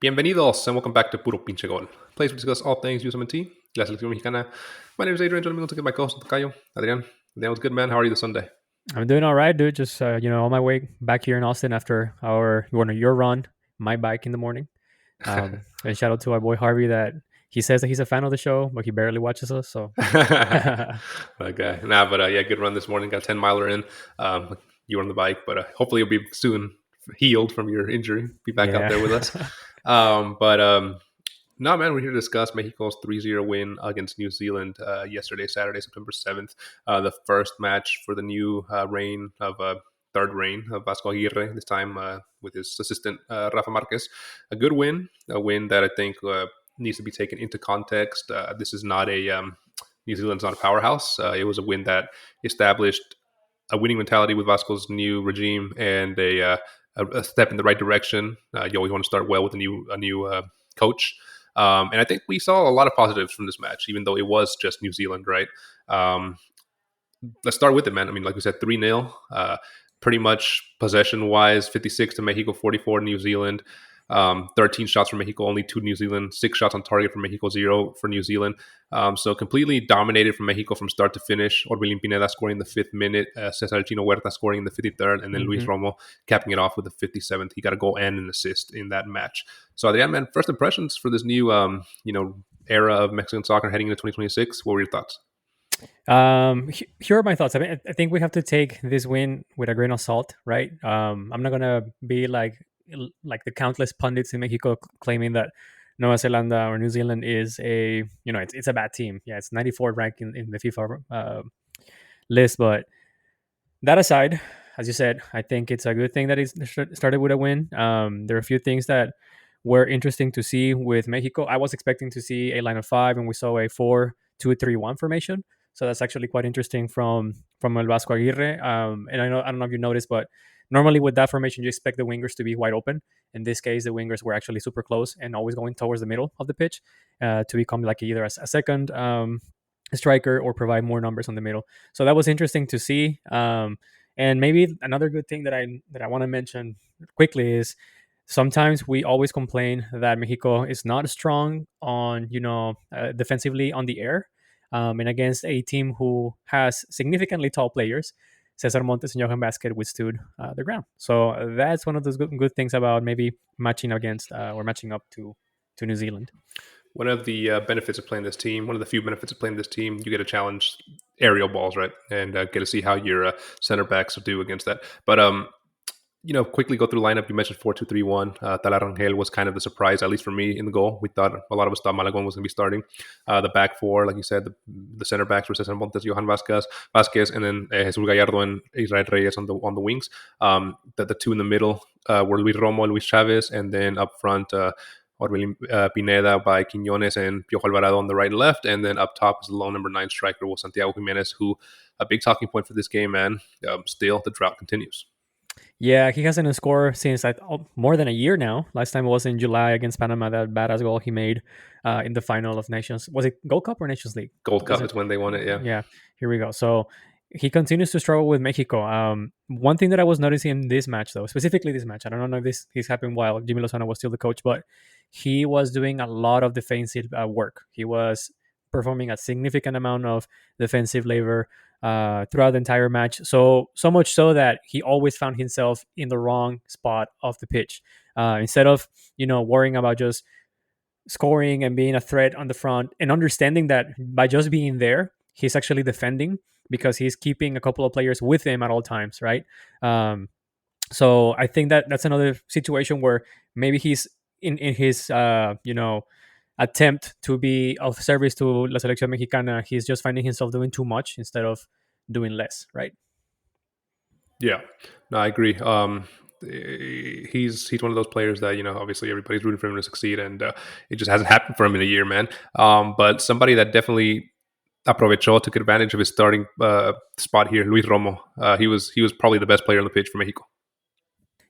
Bienvenidos and welcome back to Puro Pinche Gol, a place we discuss all things USMNT, la selección mexicana. My name is Adrian, joining me once again my co-host Tocayo. Adrian, was good, man. How are you this Sunday? I'm doing all right, dude. Just on my way back here in Austin after your run, my bike in the morning. And shout out to our boy Harvey that he says that he's a fan of the show, but he barely watches us. So Okay, but good run this morning. Got a 10-miler in. You were on the bike, but hopefully you'll be soon healed from your injury. Be back out there with us. No, man, we're here to discuss Mexico's 3-0 win against New Zealand yesterday, Saturday, September 7th. The first match for the new third reign of Vasco Aguirre, this time with his assistant, Rafa Marquez. A good win, a win that I think needs to be taken into context. This is not New Zealand's not a powerhouse. It was a win that established a winning mentality with Vasco's new regime and a step in the right direction. You always want to start well with a new coach. And I think we saw a lot of positives from this match, even though it was just New Zealand, right? Let's start with it, man. I mean, like we said, 3-0. Pretty much possession-wise, 56 to Mexico, 44 New Zealand. 13 shots for Mexico, only 2 New Zealand, 6 shots on target for Mexico, 0 for New Zealand. So completely dominated from Mexico from start to finish. Orbelin Pineda scoring in the 5th minute, Cesar Huerta scoring in the 53rd, and then Luis Romo capping it off with the 57th. He got a goal and an assist in that match. So, Adrian, man, first impressions for this new, era of Mexican soccer heading into 2026. What were your thoughts? Here are my thoughts. I mean, I think we have to take this win with a grain of salt, right? I'm not gonna be like the countless pundits in Mexico claiming that Nueva Zelanda or New Zealand is it's a bad team. Yeah, it's 94th ranked in the FIFA list. But that aside, as you said, I think it's a good thing that it started with a win. There are a few things that were interesting to see with Mexico. I was expecting to see a line of 5, and we saw a 4-2-3-1 formation. So that's actually quite interesting from El Vasco Aguirre. And I don't know if you noticed, but normally with that formation, you expect the wingers to be wide open. In this case, the wingers were actually super close and always going towards the middle of the pitch to become like either a second striker or provide more numbers on the middle. So that was interesting to see. And maybe another good thing that I want to mention quickly is sometimes we always complain that Mexico is not strong on defensively on the air. And against a team who has significantly tall players, Cesar Montes and Johan Basket withstood the ground. So that's one of those good things about maybe matching against or matching up to New Zealand. One of the benefits of playing this team, one of the few benefits of playing this team, you get to challenge aerial balls, right? And get to see how your center backs do against that. But quickly go through the lineup. You mentioned 4-2-3-1. Talarangel was kind of the surprise, at least for me, in the goal. A lot of us thought Malagon was going to be starting. The back four, like you said, the center backs were Cesar Montes, Johan Vasquez, and then Jesus Gallardo and Israel Reyes on the wings. The two in the middle were Luis Romo, Luis Chavez, and then up front, Orbelin Pineda by Quiñones and Piojo Alvarado on the right and left. And then up top is the lone number 9 striker was Santigimenez, who a big talking point for this game, man. Still, the drought continues. Yeah, he hasn't scored since more than a year now. Last time it was in July against Panama, that badass goal he made in the final of Nations. Was it Gold Cup or Nations League? Gold Cup is when they won it, yeah. Yeah, here we go. So he continues to struggle with Mexico. One thing that I was noticing in this match, though, specifically this match, I don't know if this happened while Jimmy Lozano was still the coach, but he was doing a lot of defensive work. He was performing a significant amount of defensive labor throughout the entire match. So much so that he always found himself in the wrong spot of the pitch. Instead of worrying about just scoring and being a threat on the front, and understanding that by just being there, he's actually defending because he's keeping a couple of players with him at all times, right? So I think that's another situation where maybe he's in his attempt to be of service to la selección mexicana, he's just finding himself doing too much instead of doing less, right? Yeah, no, I agree. He's one of those players that obviously everybody's rooting for him to succeed, and it just hasn't happened for him in a year, man. But somebody that definitely took advantage of his starting spot here, Luis Romo. He was probably the best player on the pitch for Mexico.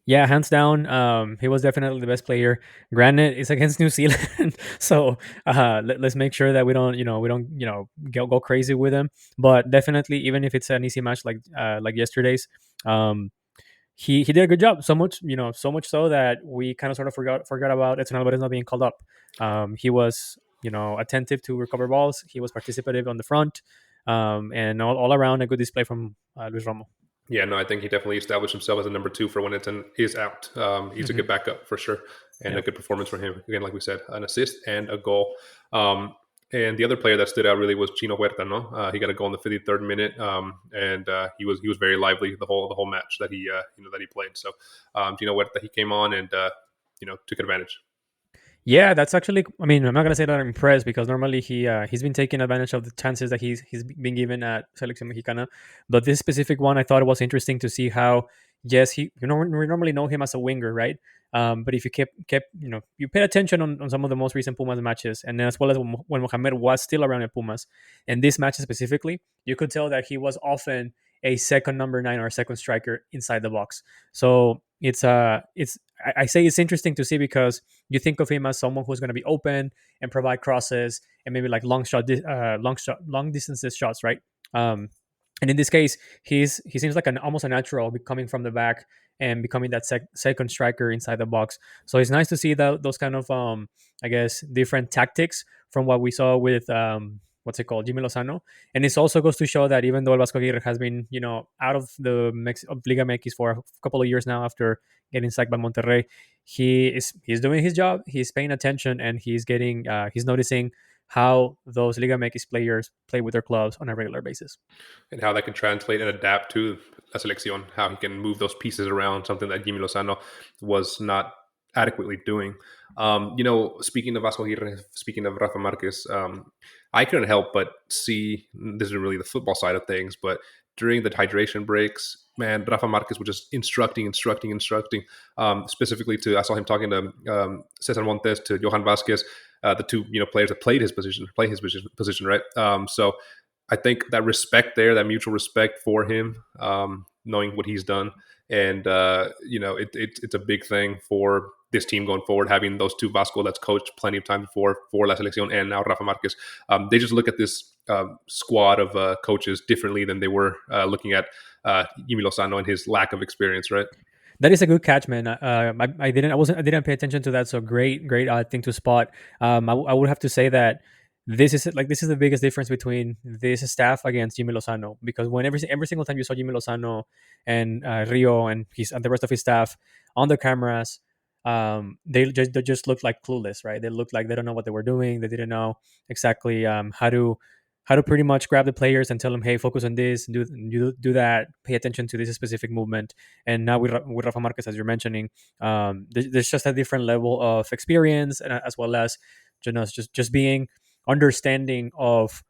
Yeah, hands down. He was definitely the best player. Granted, it's against New Zealand, so let's make sure that we don't go crazy with him. But definitely, even if it's an easy match like yesterday's, he did a good job. So much, so much so that we kind of sort of forgot about edsonalvarez not being called up. He was, attentive to recover balls. He was participative on the front, and all around a good display from Luis Romo. Yeah, no, I think he definitely established himself as a number two for when Edson is out. He's a Hmm. good backup for sure, and a Yep. good performance from him. Again, like we said, an assist and a goal. And the other player that stood out really was Chino Huerta. No, he got a goal in the 53rd minute, and he was very lively the whole match that he that he played. So Chino Huerta, he came on and took advantage. Yeah, that's actually. I mean, I'm not gonna say that I'm impressed because normally he's been taking advantage of the chances that he's been given at Selección Mexicana, but this specific one, I thought it was interesting to see how. Yes, we normally know him as a winger, right? But if you kept you pay attention on some of the most recent Pumas matches, and then as well as when Mohamed was still around at Pumas, and this match specifically, you could tell that he was often a second number nine or a second striker inside the box. So it's I say it's interesting to see because you think of him as someone who's going to be open and provide crosses and maybe like long distances shots, right? Um, and in this case, he seems like an almost a natural coming from the back and becoming that second striker inside the box. So it's nice to see those kind of I guess different tactics from what we saw with what's it called, Jimmy Lozano. And it also goes to show that even though Vasco Aguirre has been out of the Liga MX for a couple of years now after getting sacked by Monterrey, he's doing his job. He's paying attention and he's noticing how those Liga MX players play with their clubs on a regular basis. And how that can translate and adapt to La Selección, how he can move those pieces around, something that Jimmy Lozano was not adequately doing. Speaking of Vasco Aguirre, speaking of Rafa Marquez, I couldn't help but see, this is really the football side of things, but during the hydration breaks, man, Rafa Marquez was just instructing. Specifically I saw him talking to Cesar Montes, to Johan Vasquez, the two players that play his position, right? So I think that respect there, that mutual respect for him, knowing what he's done, and it's a big thing for this team going forward. Having those two, Vasco, that's coached plenty of times before for La Selección, and now Rafa Marquez, they just look at this squad of coaches differently than they were looking at Jimmy Lozano and his lack of experience, right? That is a good catch, man. I didn't pay attention to that. So great thing to spot. I would have to say that this is the biggest difference between this staff against Jimmy Lozano, because when every single time you saw Jimmy Lozano and Rio and the rest of his staff on the cameras, they just looked like clueless, right? They looked like they don't know what they were doing. They didn't know exactly how to pretty much grab the players and tell them, hey, focus on this, do that, pay attention to this specific movement. And now with Rafa Marquez, as you're mentioning, there's just a different level of experience, and as well as just being understanding of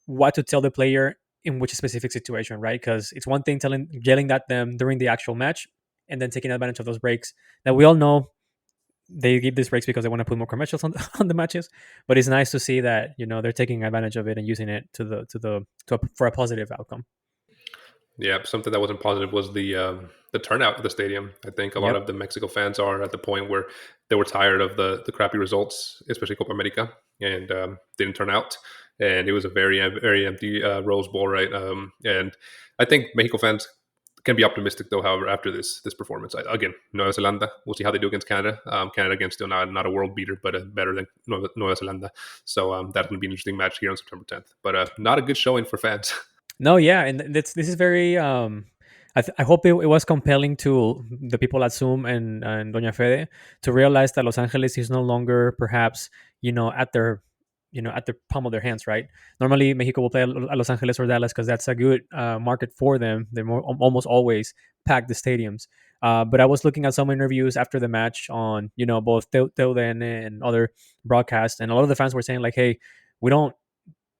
what to tell the player in which specific situation, right? Because it's one thing yelling at them during the actual match and then taking advantage of those breaks that we all know they give these breaks because they want to put more commercials on on the matches. But it's nice to see that they're taking advantage of it and using it for a positive outcome. Yeah, something that wasn't positive was the turnout of the stadium. I think a lot Yep. of the Mexico fans are at the point where they were tired of the crappy results, especially Copa America, and didn't turn out. And it was a very empty Rose Bowl, right? And I think Mexico fans can be optimistic, though. However, after this performance, again, Nueva Zelanda, we'll see how they do against Canada. Canada, again, still not a world beater, but better than Nueva Zelanda. So that's going to be an interesting match here on September 10th. But not a good showing for fans. No, yeah, and this is very. I hope it was compelling to the people at Zoom and Doña Fede to realize that Los Angeles is no longer perhaps at their at the palm of their hands, right? Normally, Mexico will play at Los Angeles or Dallas because that's a good market for them. They almost always pack the stadiums. But I was looking at some interviews after the match on both TUDN and other broadcasts, and a lot of the fans were saying like, "Hey, we don't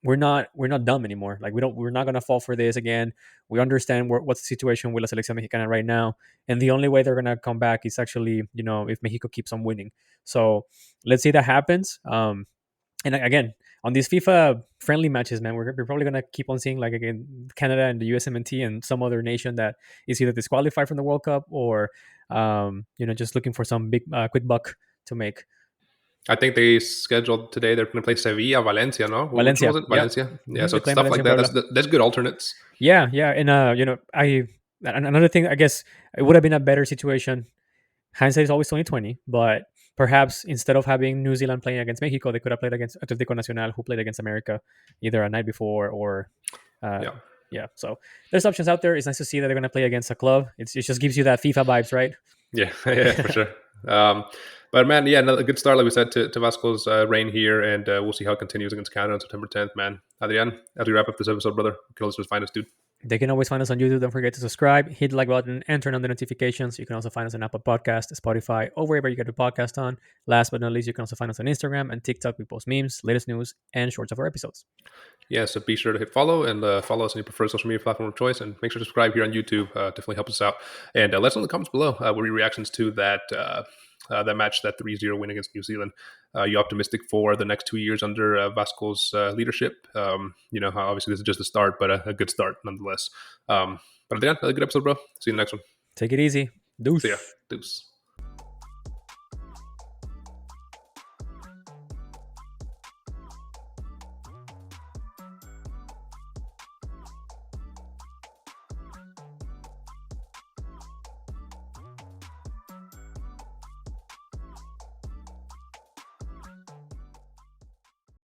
we're not dumb anymore. Like we're not gonna fall for this again. We understand what's the situation with La Selección Mexicana right now, and the only way they're gonna come back is actually if Mexico keeps on winning. So let's see that happens. And again, on these FIFA friendly matches, man, we're probably gonna keep on seeing like again Canada and the USMNT and some other nation that is either disqualified from the World Cup or just looking for some big quick buck to make. I think they scheduled today. They're going to play Sevilla, Valencia. No, which one Valencia, was it? yep. Valencia. Yeah, Hmm. so They it's play stuff Valencia like and that. Puebla. That's good alternates. Yeah, and And another thing, I guess it would have been a better situation. Hindsight is always 2020, but perhaps instead of having New Zealand playing against Mexico, they could have played against Atletico Nacional, who played against America either a night before or, uh, Yeah. yeah. So there's options out there. It's nice to see that they're going to play against a club. It just gives you that FIFA vibes, right? Yeah, yeah, for sure. Um, but man, yeah, another good start, like we said, to Vasco's reign here, and we'll see how it continues against Canada on September 10th, man. Adrian, as we wrap up this episode, brother, you can always just find us, dude. They can always find us on YouTube. Don't forget to subscribe, hit the like button, and turn on the notifications. You can also find us on Apple Podcast, Spotify, or wherever you get the podcast on. Last but not least, you can also find us on Instagram and TikTok. We post memes, latest news, and shorts of our episodes. Yeah, so be sure to hit follow and follow us on your preferred social media platform of choice, and make sure to subscribe here on YouTube. Definitely helps us out. And let us know in the comments below what your reactions to that match, that 3-0 win against New Zealand. You optimistic for the next 2 years under Vasco's leadership? Obviously this is just a start, but a good start nonetheless. But again, another good episode, bro. See you in the next one. Take it easy. See ya. Deuce. Deuce.